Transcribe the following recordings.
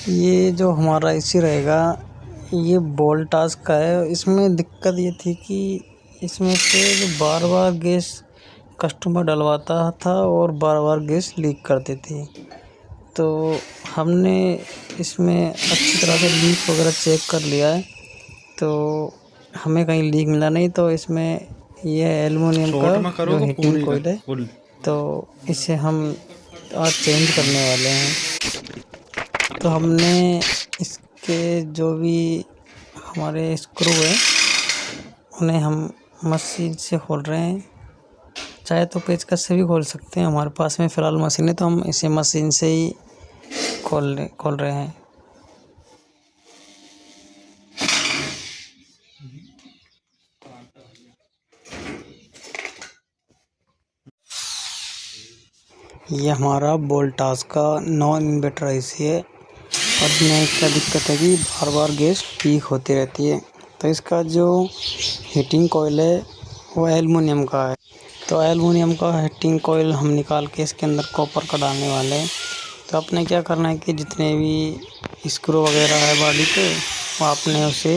ये जो हमारा एसी रहेगा, ये वोल्टास का है। इसमें दिक्कत ये थी कि इसमें से बार बार गैस कस्टमर डलवाता था और बार बार गैस लीक करती थी। तो हमने इसमें अच्छी तरह से लीक वगैरह चेक कर लिया है, तो हमें कहीं लीक मिला नहीं। तो इसमें ये एल्युमिनियम का जो हीटिंग कॉइल है, तो इसे हम आज चेंज करने वाले हैं। तो हमने इसके जो भी हमारे स्क्रू है, उन्हें हम मशीन से खोल रहे हैं। चाहे तो पेचकस से भी खोल सकते हैं, हमारे पास में फ़िलहाल मशीन है तो हम इसे मशीन से ही खोल रहे हैं। ये हमारा वोल्टास का नॉन इन्वर्टर एसी है और इसमें क्या दिक्कत है कि बार बार गैस लीक होती रहती है। तो इसका जो हीटिंग कॉइल है वो एल्युमिनियम का है। तो एल्युमिनियम का हीटिंग कॉइल हम निकाल के इसके अंदर कॉपर का डालने वाले हैं। तो आपने क्या करना है कि जितने भी स्क्रू वगैरह है बॉडी पे, वो आपने उसे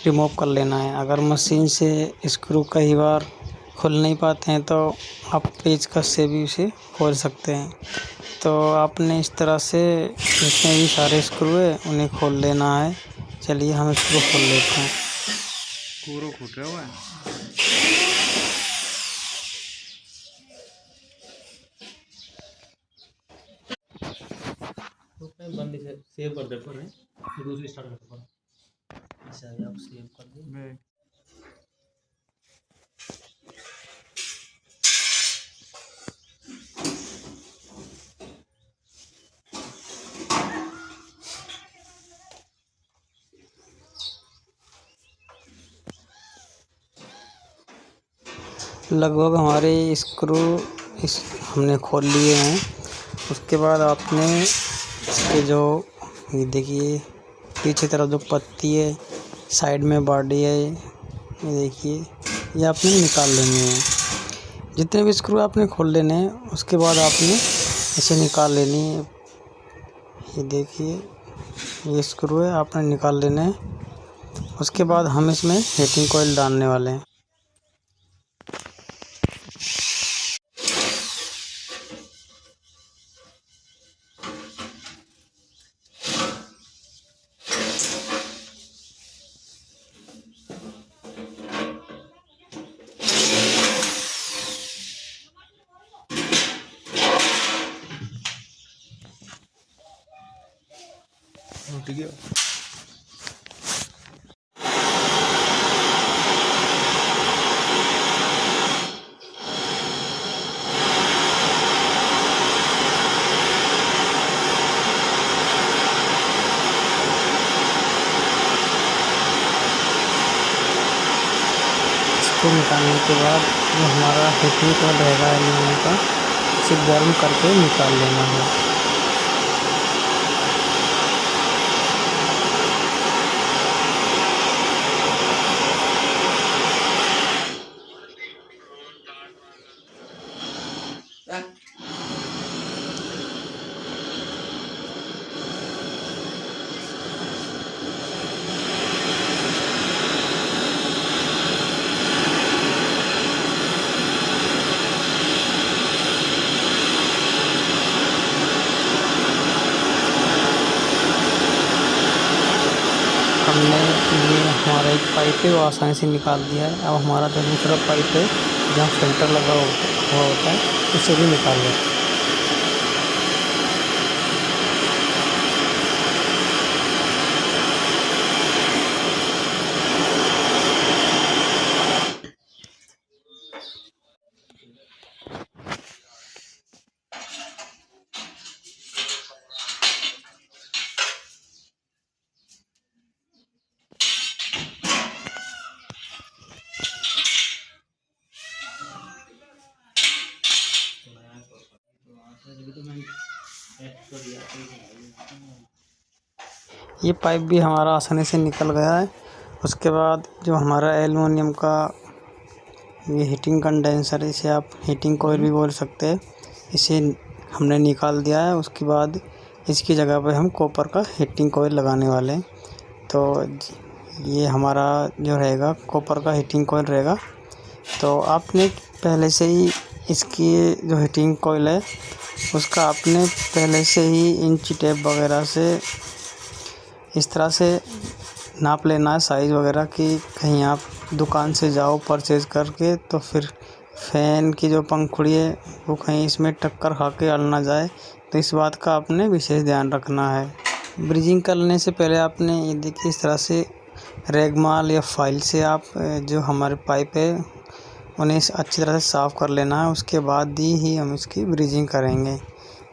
रिमूव कर लेना है। अगर मशीन से स्क्रू कई बार खुल नहीं पाते हैं तो आप पेचकस से भी उसे खोल सकते हैं। तो आपने इस तरह से जितने भी सारे स्क्रू है उन्हें खोल लेना है। चलिए हम इसको खोल लेते हैं। पूरा फूटा हुआ है। बंद से सेव कर दे पर है, दूसरी स्टार्ट कर पर। अच्छा आप सेव कर दे। लगभग हमारे स्क्रू हमने खोल लिए हैं। उसके बाद आपने इसके जो ये देखिए पीछे तरफ जो पत्ती है, साइड में बॉडी है, ये देखिए, ये आपने निकाल लेनी है। जितने भी स्क्रू आपने खोल लेने हैं उसके बाद आपने इसे निकाल लेनी है। ये देखिए ये स्क्रू है, आपने निकाल लेना है। उसके बाद हम इसमें हीटिंग कॉइल डालने वाले हैं। ठीक है। इसको निकालने के बाद जो हमारा हीटिंग कॉइल रहेगा एल्युमिनियम का, इसे गर्म करके निकाल लेना है। हमने ये हमारा एक पाइप है वो आसानी से निकाल दिया है। अब हमारा जो दूसरा पाइप है जहाँ फिल्टर लगा हुआ होता है उसे भी निकाल लेते हैं। ये पाइप भी हमारा आसानी से निकल गया है। उसके बाद जो हमारा एल्युमिनियम का ये हीटिंग कंडेंसर, इसे आप हीटिंग कॉइल भी बोल सकते हैं, इसे हमने निकाल दिया है। उसके बाद इसकी जगह पे हम कॉपर का हीटिंग कॉइल लगाने वाले हैं। तो ये हमारा जो रहेगा कॉपर का हीटिंग कॉइल रहेगा। तो आपने पहले से ही इसकी जो हीटिंग कॉइल है उसका आपने पहले से ही इंची टेप वगैरह से इस तरह से नाप लेना है साइज़ वगैरह कि कहीं आप दुकान से जाओ परचेज़ करके तो फिर फ़ैन की जो पंखुड़ी है वो कहीं इसमें टक्कर खा के अड़ ना जाए। तो इस बात का आपने विशेष ध्यान रखना है। ब्रिजिंग करने से पहले आपने ये देखिए इस तरह से रेगमाल या फाइल से आप जो हमारे पाइप है उन्हें अच्छी तरह से साफ़ कर लेना है। उसके बाद ही हम इसकी ब्रिजिंग करेंगे।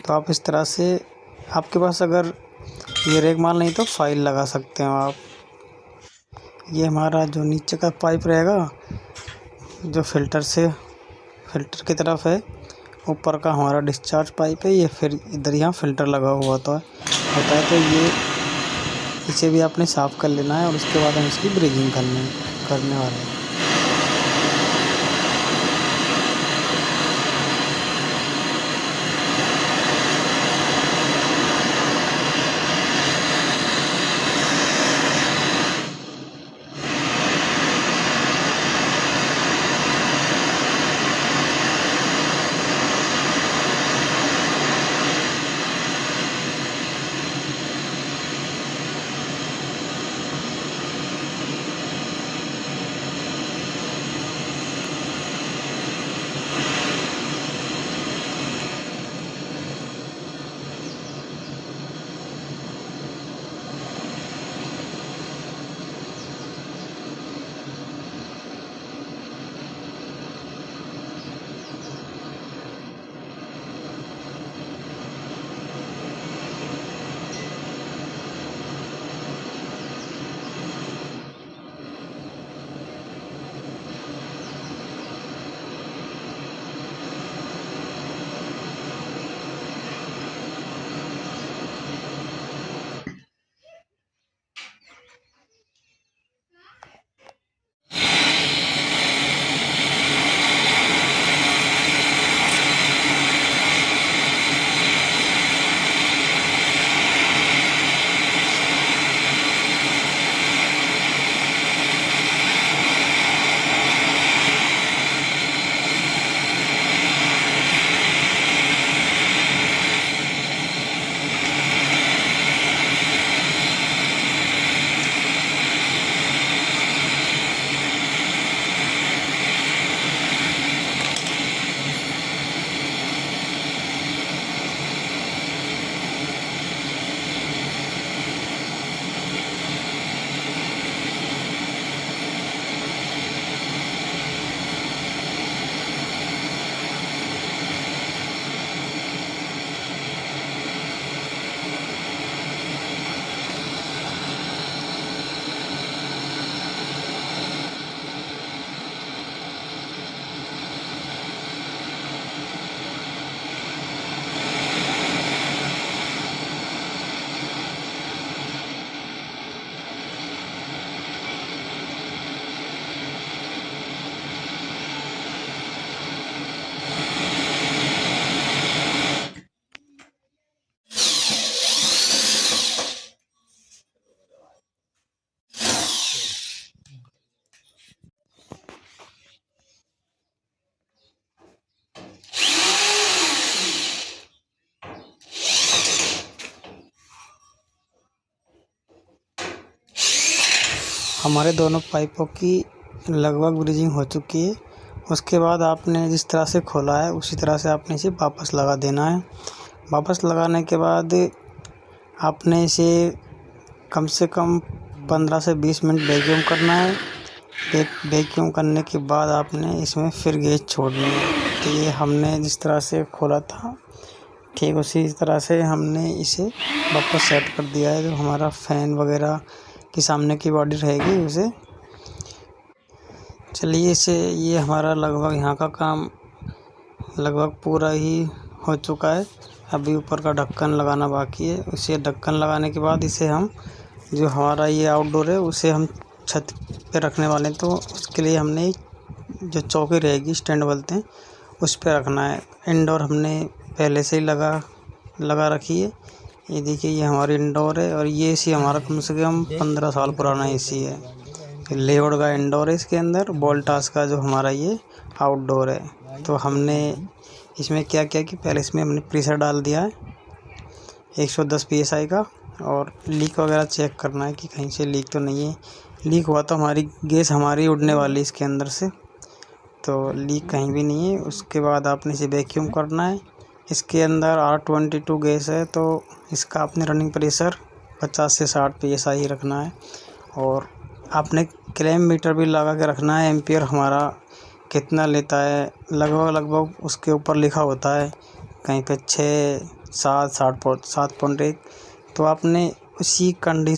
तो आप इस तरह से आपके पास अगर ये रेगमाल नहीं तो फाइल लगा सकते हो आप। ये हमारा जो नीचे का पाइप रहेगा जो फिल्टर की तरफ है, ऊपर का हमारा डिस्चार्ज पाइप है। ये फिर इधर यहाँ फ़िल्टर लगा हुआ होता है तो ये इसे भी आपने साफ़ कर लेना है और उसके बाद हम इसकी ब्रिजिंग करने वाले हैं। हमारे दोनों पाइपों की लगभग ब्रिजिंग हो चुकी है। उसके बाद आपने जिस तरह से खोला है उसी तरह से आपने इसे वापस लगा देना है। वापस लगाने के बाद आपने इसे कम से कम 15 से 20 मिनट वैक्यूम करना है। वैक्यूम करने के बाद आपने इसमें फिर गैस छोड़नी है। तो ये हमने जिस तरह से खोला था ठीक उसी तरह से हमने इसे वापस सेट कर दिया है। जो हमारा फ़ैन वगैरह की सामने की बॉडी रहेगी उसे चलिए ये हमारा लगभग यहाँ का काम लगभग पूरा ही हो चुका है। अभी ऊपर का ढक्कन लगाना बाकी है। उसे ढक्कन लगाने के बाद इसे हम जो हमारा ये आउटडोर है उसे हम छत पे रखने वाले हैं। तो उसके लिए हमने जो चौकी रहेगी स्टैंड बोलते हैं उस पे रखना है। इंडोर हमने पहले से ही लगा रखी है। ये देखिए, ये हमारी इंडोर है और ये एसी हमारा कम से कम 15 साल पुराना एसी है। फिर लेवड का इंडोर है इसके अंदर, वोल्टास का जो हमारा ये आउटडोर है। तो हमने इसमें क्या किया कि पहले इसमें हमने प्रेशर डाल दिया है 110 PSI का, और लीक वगैरह चेक करना है कि कहीं से लीक तो नहीं है। लीक हुआ तो हमारी गैस हमारी उड़ने वाली इसके अंदर से, तो लीक कहीं भी नहीं है। उसके बाद आपने इसे वैक्यूम करना है। इसके अंदर R22 गैस है, तो इसका आपने रनिंग प्रेशर 50 से 60 PSI ही रखना है। और आपने क्लैम मीटर भी लगा के रखना है, एम्पियर हमारा कितना लेता है लगभग उसके ऊपर लिखा होता है, कहीं पे 6, 7, 7.1। तो आपने उसी कंडीशन